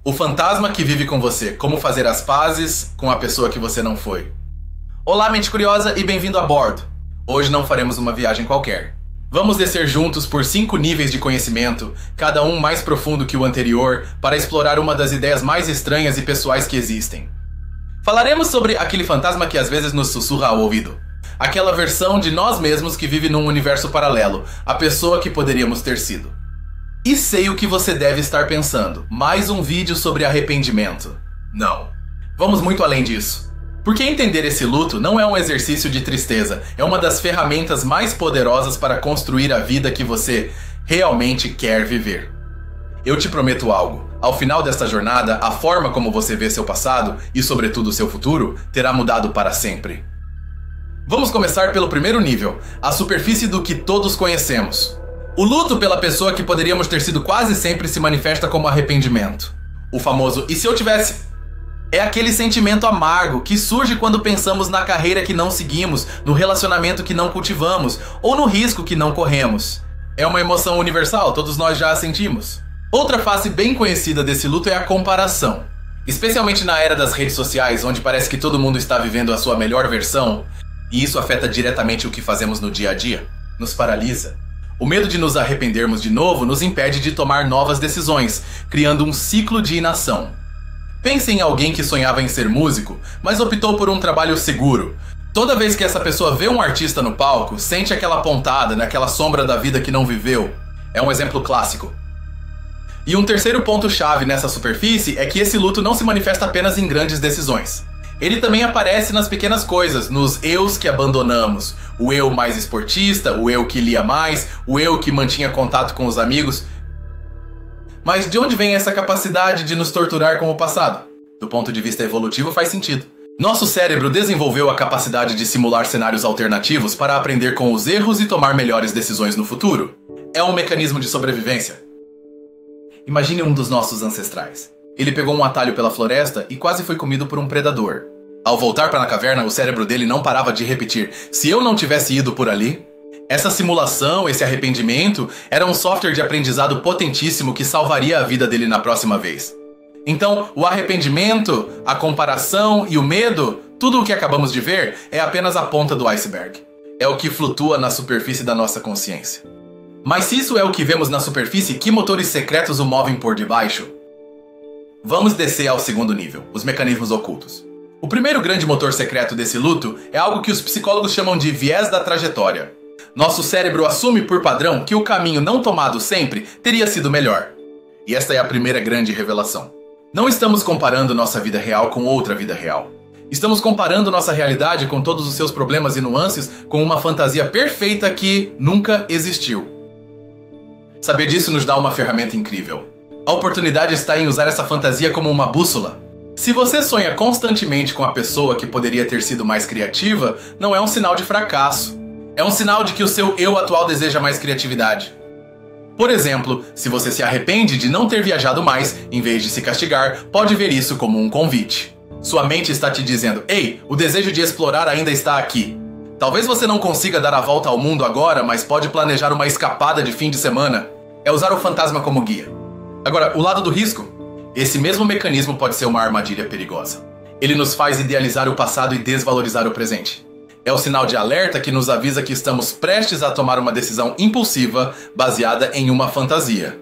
O fantasma que vive com você. Como fazer as pazes com a pessoa que você não foi. Olá, mente curiosa, e bem-vindo a bordo. Hoje não faremos uma viagem qualquer. Vamos descer juntos por 5 níveis de conhecimento, cada um mais profundo que o anterior, para explorar uma das ideias mais estranhas e pessoais que existem. Falaremos sobre aquele fantasma que às vezes nos sussurra ao ouvido. Aquela versão de nós mesmos que vive num universo paralelo, a pessoa que poderíamos ter sido. E sei o que você deve estar pensando. Mais um vídeo sobre arrependimento. Não. Vamos muito além disso. Porque entender esse luto não é um exercício de tristeza. É uma das ferramentas mais poderosas para construir a vida que você realmente quer viver. Eu te prometo algo. Ao final desta jornada, a forma como você vê seu passado e, sobretudo, seu futuro, terá mudado para sempre. Vamos começar pelo primeiro nível, a superfície do que todos conhecemos. O luto pela pessoa que poderíamos ter sido quase sempre se manifesta como arrependimento. O famoso "e se eu tivesse?" É aquele sentimento amargo que surge quando pensamos na carreira que não seguimos, no relacionamento que não cultivamos ou no risco que não corremos. É uma emoção universal, todos nós já a sentimos. Outra face bem conhecida desse luto é a comparação. Especialmente na era das redes sociais, onde parece que todo mundo está vivendo a sua melhor versão, e isso afeta diretamente o que fazemos no dia a dia. Nos paralisa. O medo de nos arrependermos de novo nos impede de tomar novas decisões, criando um ciclo de inação. Pense em alguém que sonhava em ser músico, mas optou por um trabalho seguro. Toda vez que essa pessoa vê um artista no palco, sente aquela pontada naquela sombra da vida que não viveu. É um exemplo clássico. E um terceiro ponto-chave nessa superfície é que esse luto não se manifesta apenas em grandes decisões. Ele também aparece nas pequenas coisas, nos eus que abandonamos. O eu mais esportista, o eu que lia mais, o eu que mantinha contato com os amigos. Mas de onde vem essa capacidade de nos torturar com o passado? Do ponto de vista evolutivo faz sentido. Nosso cérebro desenvolveu a capacidade de simular cenários alternativos para aprender com os erros e tomar melhores decisões no futuro. É um mecanismo de sobrevivência. Imagine um dos nossos ancestrais. Ele pegou um atalho pela floresta e quase foi comido por um predador. Ao voltar para a caverna, o cérebro dele não parava de repetir: se eu não tivesse ido por ali... Essa simulação, esse arrependimento, era um software de aprendizado potentíssimo que salvaria a vida dele na próxima vez. Então, o arrependimento, a comparação e o medo, tudo o que acabamos de ver, é apenas a ponta do iceberg. É o que flutua na superfície da nossa consciência. Mas se isso é o que vemos na superfície, que motores secretos o movem por debaixo? Vamos descer ao segundo nível, os mecanismos ocultos. O primeiro grande motor secreto desse luto é algo que os psicólogos chamam de viés da trajetória. Nosso cérebro assume por padrão que o caminho não tomado sempre teria sido melhor. E esta é a primeira grande revelação. Não estamos comparando nossa vida real com outra vida real. Estamos comparando nossa realidade com todos os seus problemas e nuances com uma fantasia perfeita que nunca existiu. Saber disso nos dá uma ferramenta incrível. A oportunidade está em usar essa fantasia como uma bússola. Se você sonha constantemente com a pessoa que poderia ter sido mais criativa, não é um sinal de fracasso. É um sinal de que o seu eu atual deseja mais criatividade. Por exemplo, se você se arrepende de não ter viajado mais, em vez de se castigar, pode ver isso como um convite. Sua mente está te dizendo: ei, o desejo de explorar ainda está aqui. Talvez você não consiga dar a volta ao mundo agora, mas pode planejar uma escapada de fim de semana. É usar o fantasma como guia. Agora, o lado do risco. Esse mesmo mecanismo pode ser uma armadilha perigosa. Ele nos faz idealizar o passado e desvalorizar o presente. É o sinal de alerta que nos avisa que estamos prestes a tomar uma decisão impulsiva baseada em uma fantasia.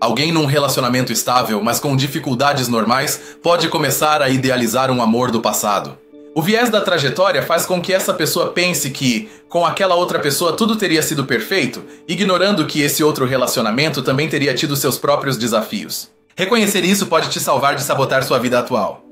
Alguém num relacionamento estável, mas com dificuldades normais, pode começar a idealizar um amor do passado. O viés da trajetória faz com que essa pessoa pense que, com aquela outra pessoa, tudo teria sido perfeito, ignorando que esse outro relacionamento também teria tido seus próprios desafios. Reconhecer isso pode te salvar de sabotar sua vida atual.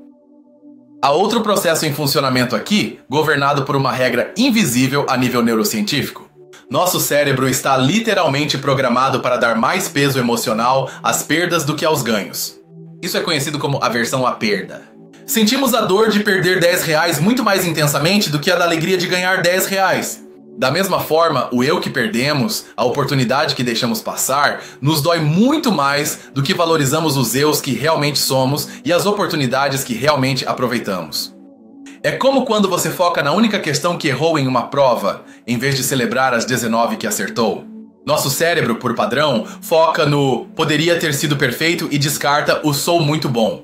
Há outro processo em funcionamento aqui, governado por uma regra invisível a nível neurocientífico. Nosso cérebro está literalmente programado para dar mais peso emocional às perdas do que aos ganhos. Isso é conhecido como aversão à perda. Sentimos a dor de perder R$10 muito mais intensamente do que a da alegria de ganhar R$10. Da mesma forma, o eu que perdemos, a oportunidade que deixamos passar, nos dói muito mais do que valorizamos os eus que realmente somos e as oportunidades que realmente aproveitamos. É como quando você foca na única questão que errou em uma prova, em vez de celebrar as 19 que acertou. Nosso cérebro, por padrão, foca no poderia ter sido perfeito e descarta o sou muito bom.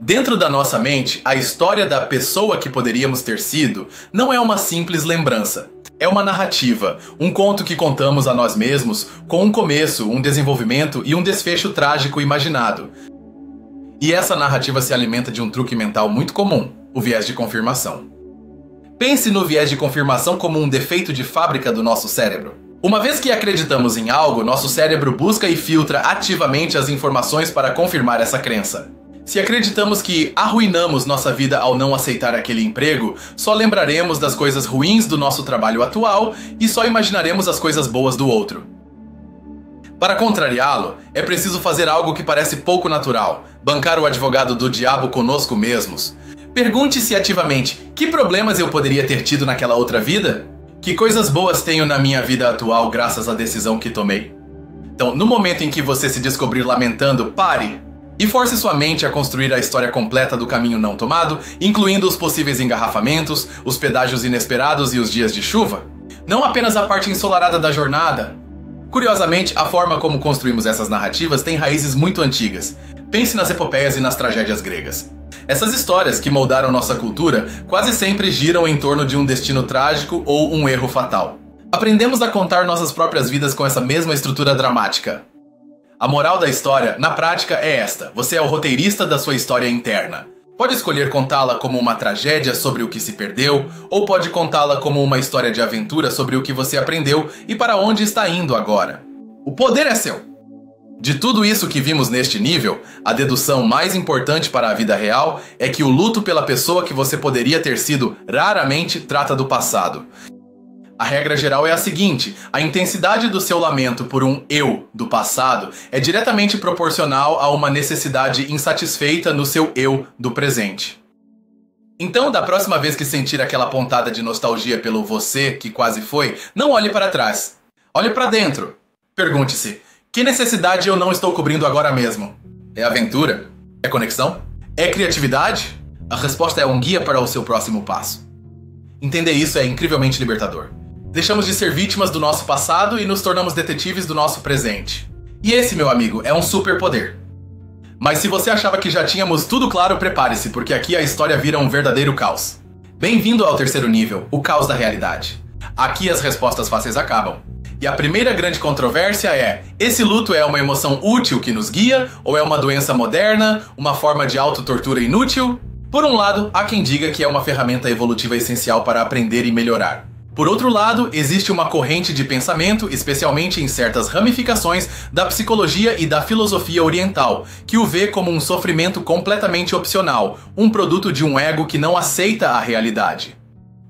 Dentro da nossa mente, a história da pessoa que poderíamos ter sido não é uma simples lembrança. É uma narrativa, um conto que contamos a nós mesmos com um começo, um desenvolvimento e um desfecho trágico imaginado. E essa narrativa se alimenta de um truque mental muito comum, o viés de confirmação. Pense no viés de confirmação como um defeito de fábrica do nosso cérebro. Uma vez que acreditamos em algo, nosso cérebro busca e filtra ativamente as informações para confirmar essa crença. Se acreditamos que arruinamos nossa vida ao não aceitar aquele emprego, só lembraremos das coisas ruins do nosso trabalho atual e só imaginaremos as coisas boas do outro. Para contrariá-lo, é preciso fazer algo que parece pouco natural, bancar o advogado do diabo conosco mesmos. Pergunte-se ativamente, que problemas eu poderia ter tido naquela outra vida? Que coisas boas tenho na minha vida atual graças à decisão que tomei? Então, no momento em que você se descobrir lamentando, pare! E force sua mente a construir a história completa do caminho não tomado, incluindo os possíveis engarrafamentos, os pedágios inesperados e os dias de chuva. Não apenas a parte ensolarada da jornada. Curiosamente, a forma como construímos essas narrativas tem raízes muito antigas. Pense nas epopeias e nas tragédias gregas. Essas histórias que moldaram nossa cultura quase sempre giram em torno de um destino trágico ou um erro fatal. Aprendemos a contar nossas próprias vidas com essa mesma estrutura dramática. A moral da história, na prática, é esta: você é o roteirista da sua história interna. Pode escolher contá-la como uma tragédia sobre o que se perdeu, ou pode contá-la como uma história de aventura sobre o que você aprendeu e para onde está indo agora. O poder é seu! De tudo isso que vimos neste nível, a dedução mais importante para a vida real é que o luto pela pessoa que você poderia ter sido raramente trata do passado. A regra geral é a seguinte: a intensidade do seu lamento por um eu do passado é diretamente proporcional a uma necessidade insatisfeita no seu eu do presente. Então, da próxima vez que sentir aquela pontada de nostalgia pelo você que quase foi, não olhe para trás. Olhe para dentro. Pergunte-se: que necessidade eu não estou cobrindo agora mesmo? É aventura? É conexão? É criatividade? A resposta é um guia para o seu próximo passo. Entender isso é incrivelmente libertador. Deixamos de ser vítimas do nosso passado e nos tornamos detetives do nosso presente. E esse, meu amigo, é um superpoder. Mas se você achava que já tínhamos tudo claro, prepare-se, porque aqui a história vira um verdadeiro caos. Bem-vindo ao terceiro nível, o caos da realidade. Aqui as respostas fáceis acabam. E a primeira grande controvérsia é: esse luto é uma emoção útil que nos guia, ou é uma doença moderna, uma forma de autotortura inútil? Por um lado, há quem diga que é uma ferramenta evolutiva essencial para aprender e melhorar. Por outro lado, existe uma corrente de pensamento, especialmente em certas ramificações da psicologia e da filosofia oriental, que o vê como um sofrimento completamente opcional, um produto de um ego que não aceita a realidade.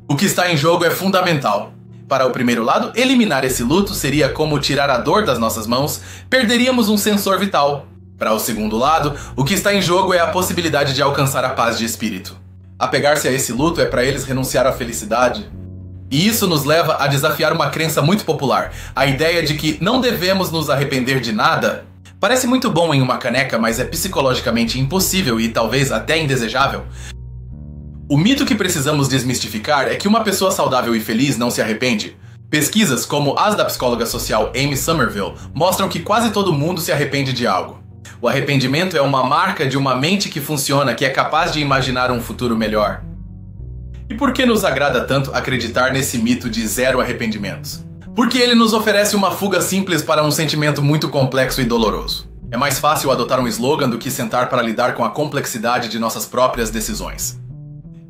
O que está em jogo é fundamental. Para o primeiro lado, eliminar esse luto seria como tirar a dor das nossas mãos, perderíamos um sensor vital. Para o segundo lado, o que está em jogo é a possibilidade de alcançar a paz de espírito. Apegar-se a esse luto é para eles renunciar à felicidade. E isso nos leva a desafiar uma crença muito popular, a ideia de que não devemos nos arrepender de nada. Parece muito bom em uma caneca, mas é psicologicamente impossível e talvez até indesejável. O mito que precisamos desmistificar é que uma pessoa saudável e feliz não se arrepende. Pesquisas, como as da psicóloga social Amy Somerville, mostram que quase todo mundo se arrepende de algo. O arrependimento é uma marca de uma mente que funciona, que é capaz de imaginar um futuro melhor. E por que nos agrada tanto acreditar nesse mito de zero arrependimentos? Porque ele nos oferece uma fuga simples para um sentimento muito complexo e doloroso. É mais fácil adotar um slogan do que sentar para lidar com a complexidade de nossas próprias decisões.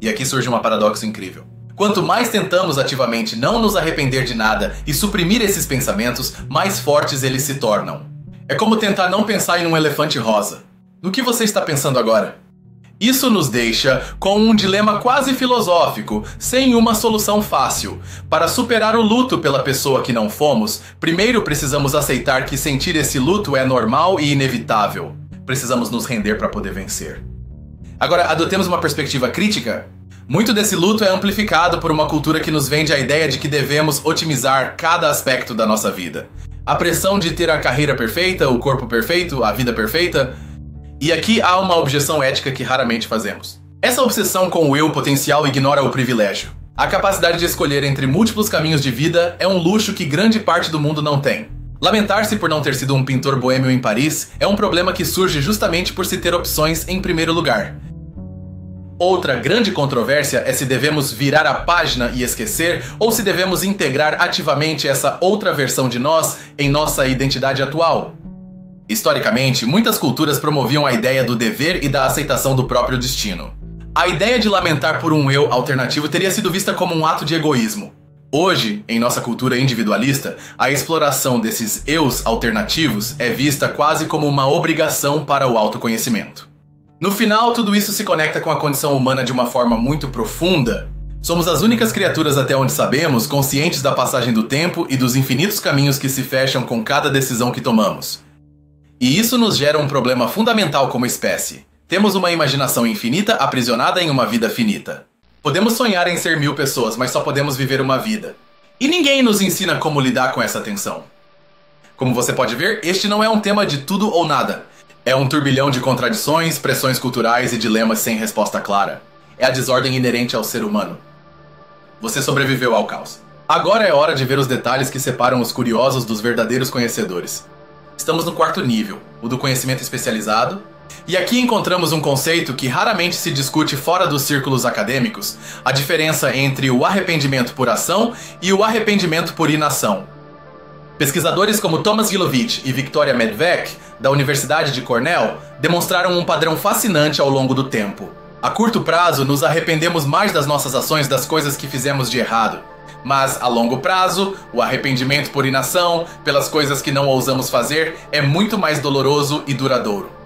E aqui surge um paradoxo incrível. Quanto mais tentamos ativamente não nos arrepender de nada e suprimir esses pensamentos, mais fortes eles se tornam. É como tentar não pensar em um elefante rosa. No que você está pensando agora? Isso nos deixa com um dilema quase filosófico, sem uma solução fácil. Para superar o luto pela pessoa que não fomos, primeiro precisamos aceitar que sentir esse luto é normal e inevitável. Precisamos nos render para poder vencer. Agora, adotemos uma perspectiva crítica. Muito desse luto é amplificado por uma cultura que nos vende a ideia de que devemos otimizar cada aspecto da nossa vida. A pressão de ter a carreira perfeita, o corpo perfeito, a vida perfeita. E aqui há uma objeção ética que raramente fazemos. Essa obsessão com o eu potencial ignora o privilégio. A capacidade de escolher entre múltiplos caminhos de vida é um luxo que grande parte do mundo não tem. Lamentar-se por não ter sido um pintor boêmio em Paris é um problema que surge justamente por se ter opções em primeiro lugar. Outra grande controvérsia é se devemos virar a página e esquecer ou se devemos integrar ativamente essa outra versão de nós em nossa identidade atual. Historicamente, muitas culturas promoviam a ideia do dever e da aceitação do próprio destino. A ideia de lamentar por um eu alternativo teria sido vista como um ato de egoísmo. Hoje, em nossa cultura individualista, a exploração desses eus alternativos é vista quase como uma obrigação para o autoconhecimento. No final, tudo isso se conecta com a condição humana de uma forma muito profunda. Somos as únicas criaturas até onde sabemos conscientes da passagem do tempo e dos infinitos caminhos que se fecham com cada decisão que tomamos. E isso nos gera um problema fundamental como espécie. Temos uma imaginação infinita aprisionada em uma vida finita. Podemos sonhar em ser 1000 pessoas, mas só podemos viver uma vida. E ninguém nos ensina como lidar com essa tensão. Como você pode ver, este não é um tema de tudo ou nada. É um turbilhão de contradições, pressões culturais e dilemas sem resposta clara. É a desordem inerente ao ser humano. Você sobreviveu ao caos. Agora é hora de ver os detalhes que separam os curiosos dos verdadeiros conhecedores. Estamos no 4º nível, o do conhecimento especializado. E aqui encontramos um conceito que raramente se discute fora dos círculos acadêmicos, a diferença entre o arrependimento por ação e o arrependimento por inação. Pesquisadores como Thomas Gilovich e Victoria Medvec, da Universidade de Cornell, demonstraram um padrão fascinante ao longo do tempo. A curto prazo, nos arrependemos mais das nossas ações das coisas que fizemos de errado. Mas, a longo prazo, o arrependimento por inação, pelas coisas que não ousamos fazer, é muito mais doloroso e duradouro.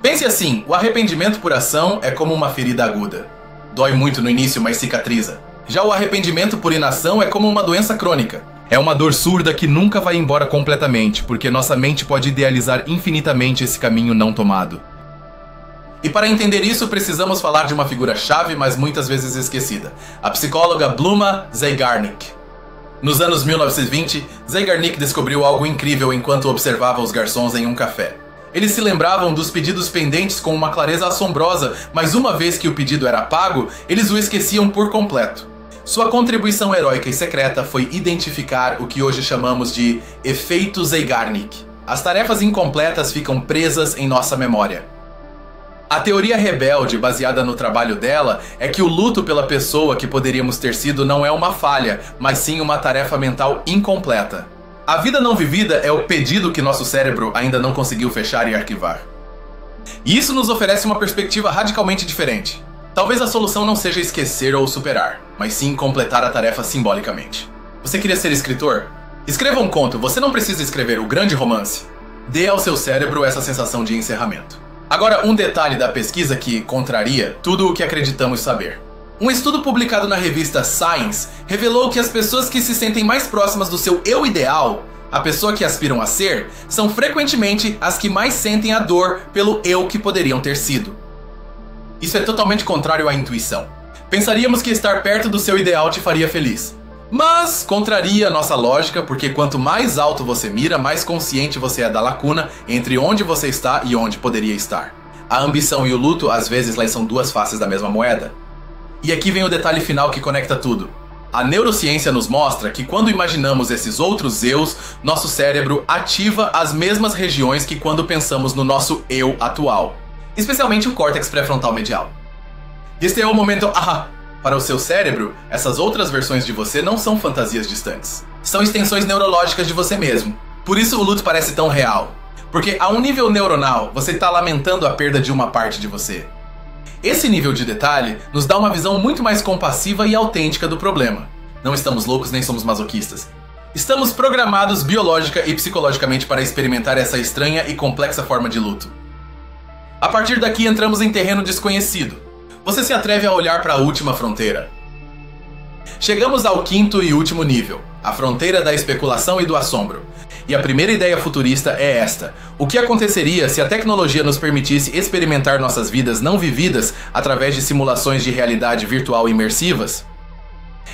Pense assim, o arrependimento por ação é como uma ferida aguda. Dói muito no início, mas cicatriza. Já o arrependimento por inação é como uma doença crônica. É uma dor surda que nunca vai embora completamente, porque nossa mente pode idealizar infinitamente esse caminho não tomado. E para entender isso, precisamos falar de uma figura-chave, mas muitas vezes esquecida. A psicóloga Bluma Zeigarnik. Nos anos 1920, Zeigarnik descobriu algo incrível enquanto observava os garçons em um café. Eles se lembravam dos pedidos pendentes com uma clareza assombrosa, mas uma vez que o pedido era pago, eles o esqueciam por completo. Sua contribuição heróica e secreta foi identificar o que hoje chamamos de efeito Zeigarnik. As tarefas incompletas ficam presas em nossa memória. A teoria rebelde baseada no trabalho dela é que o luto pela pessoa que poderíamos ter sido não é uma falha, mas sim uma tarefa mental incompleta. A vida não vivida é o pedido que nosso cérebro ainda não conseguiu fechar e arquivar. E isso nos oferece uma perspectiva radicalmente diferente. Talvez a solução não seja esquecer ou superar, mas sim completar a tarefa simbolicamente. Você queria ser escritor? Escreva um conto, você não precisa escrever o grande romance. Dê ao seu cérebro essa sensação de encerramento. Agora, um detalhe da pesquisa que contraria tudo o que acreditamos saber. Um estudo publicado na revista Science revelou que as pessoas que se sentem mais próximas do seu eu ideal, a pessoa que aspiram a ser, são frequentemente as que mais sentem a dor pelo eu que poderiam ter sido. Isso é totalmente contrário à intuição. Pensaríamos que estar perto do seu ideal te faria feliz. Mas contraria a nossa lógica, porque quanto mais alto você mira, mais consciente você é da lacuna entre onde você está e onde poderia estar. A ambição e o luto às vezes são duas faces da mesma moeda. E aqui vem o detalhe final que conecta tudo. A neurociência nos mostra que quando imaginamos esses outros eus, nosso cérebro ativa as mesmas regiões que quando pensamos no nosso eu atual, especialmente o córtex pré-frontal medial. Este é o momento aha! Para o seu cérebro, essas outras versões de você não são fantasias distantes. São extensões neurológicas de você mesmo. Por isso o luto parece tão real. Porque a um nível neuronal, você está lamentando a perda de uma parte de você. Esse nível de detalhe nos dá uma visão muito mais compassiva e autêntica do problema. Não estamos loucos nem somos masoquistas. Estamos programados biológica e psicologicamente para experimentar essa estranha e complexa forma de luto. A partir daqui entramos em terreno desconhecido. Você se atreve a olhar para a última fronteira. Chegamos ao 5º e último nível, a fronteira da especulação e do assombro. E a primeira ideia futurista é esta: o que aconteceria se a tecnologia nos permitisse experimentar nossas vidas não vividas através de simulações de realidade virtual imersivas?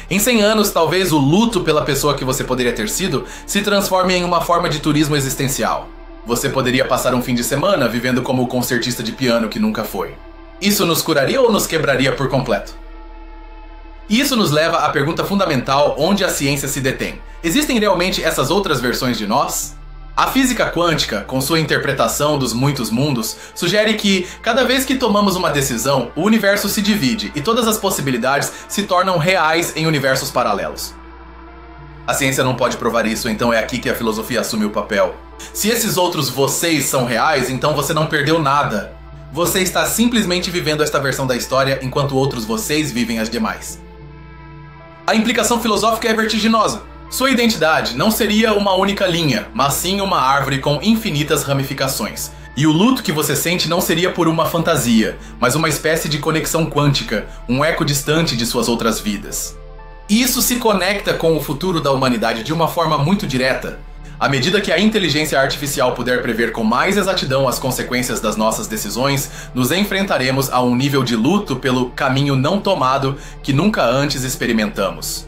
Em 100 anos, talvez o luto pela pessoa que você poderia ter sido se transforme em uma forma de turismo existencial. Você poderia passar um fim de semana vivendo como o concertista de piano que nunca foi. Isso nos curaria ou nos quebraria por completo? E isso nos leva à pergunta fundamental onde a ciência se detém. Existem realmente essas outras versões de nós? A física quântica, com sua interpretação dos muitos mundos, sugere que, cada vez que tomamos uma decisão, o universo se divide e todas as possibilidades se tornam reais em universos paralelos. A ciência não pode provar isso, então é aqui que a filosofia assume o papel. Se esses outros vocês são reais, então você não perdeu nada. Você está simplesmente vivendo esta versão da história enquanto outros vocês vivem as demais. A implicação filosófica é vertiginosa. Sua identidade não seria uma única linha, mas sim uma árvore com infinitas ramificações. E o luto que você sente não seria por uma fantasia, mas uma espécie de conexão quântica, um eco distante de suas outras vidas. E isso se conecta com o futuro da humanidade de uma forma muito direta. À medida que a inteligência artificial puder prever com mais exatidão as consequências das nossas decisões, nos enfrentaremos a um nível de luto pelo caminho não tomado que nunca antes experimentamos.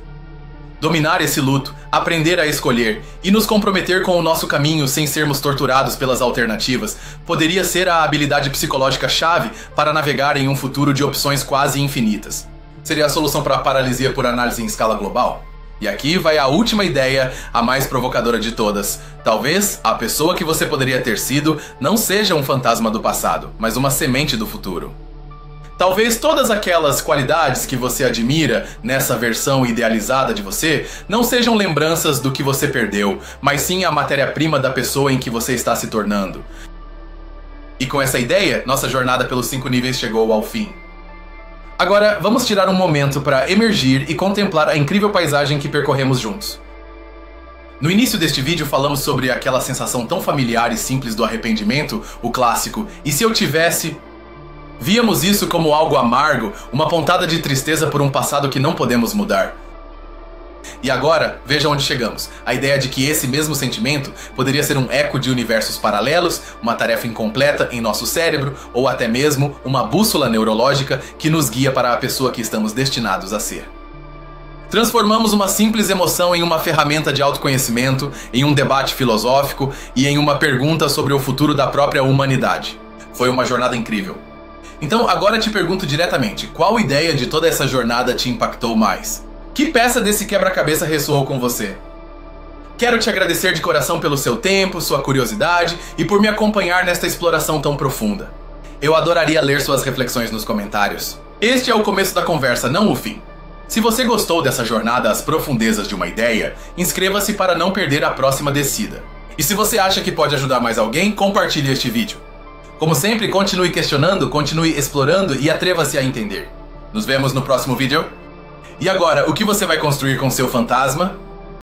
Dominar esse luto, aprender a escolher e nos comprometer com o nosso caminho sem sermos torturados pelas alternativas poderia ser a habilidade psicológica-chave para navegar em um futuro de opções quase infinitas. Seria a solução para a paralisia por análise em escala global? E aqui vai a última ideia, a mais provocadora de todas. Talvez a pessoa que você poderia ter sido não seja um fantasma do passado, mas uma semente do futuro. Talvez todas aquelas qualidades que você admira nessa versão idealizada de você não sejam lembranças do que você perdeu, mas sim a matéria-prima da pessoa em que você está se tornando. E com essa ideia, nossa jornada pelos 5 níveis chegou ao fim. Agora, vamos tirar um momento para emergir e contemplar a incrível paisagem que percorremos juntos. No início deste vídeo falamos sobre aquela sensação tão familiar e simples do arrependimento, o clássico, e se eu tivesse... Víamos isso como algo amargo, uma pontada de tristeza por um passado que não podemos mudar. E agora, veja onde chegamos. A ideia de que esse mesmo sentimento poderia ser um eco de universos paralelos, uma tarefa incompleta em nosso cérebro, ou até mesmo uma bússola neurológica que nos guia para a pessoa que estamos destinados a ser. Transformamos uma simples emoção em uma ferramenta de autoconhecimento, em um debate filosófico e em uma pergunta sobre o futuro da própria humanidade. Foi uma jornada incrível. Então agora te pergunto diretamente, qual ideia de toda essa jornada te impactou mais? Que peça desse quebra-cabeça ressoou com você? Quero te agradecer de coração pelo seu tempo, sua curiosidade e por me acompanhar nesta exploração tão profunda. Eu adoraria ler suas reflexões nos comentários. Este é o começo da conversa, não o fim. Se você gostou dessa jornada às profundezas de uma ideia, inscreva-se para não perder a próxima descida. E se você acha que pode ajudar mais alguém, compartilhe este vídeo. Como sempre, continue questionando, continue explorando e atreva-se a entender. Nos vemos no próximo vídeo. E agora, o que você vai construir com seu fantasma?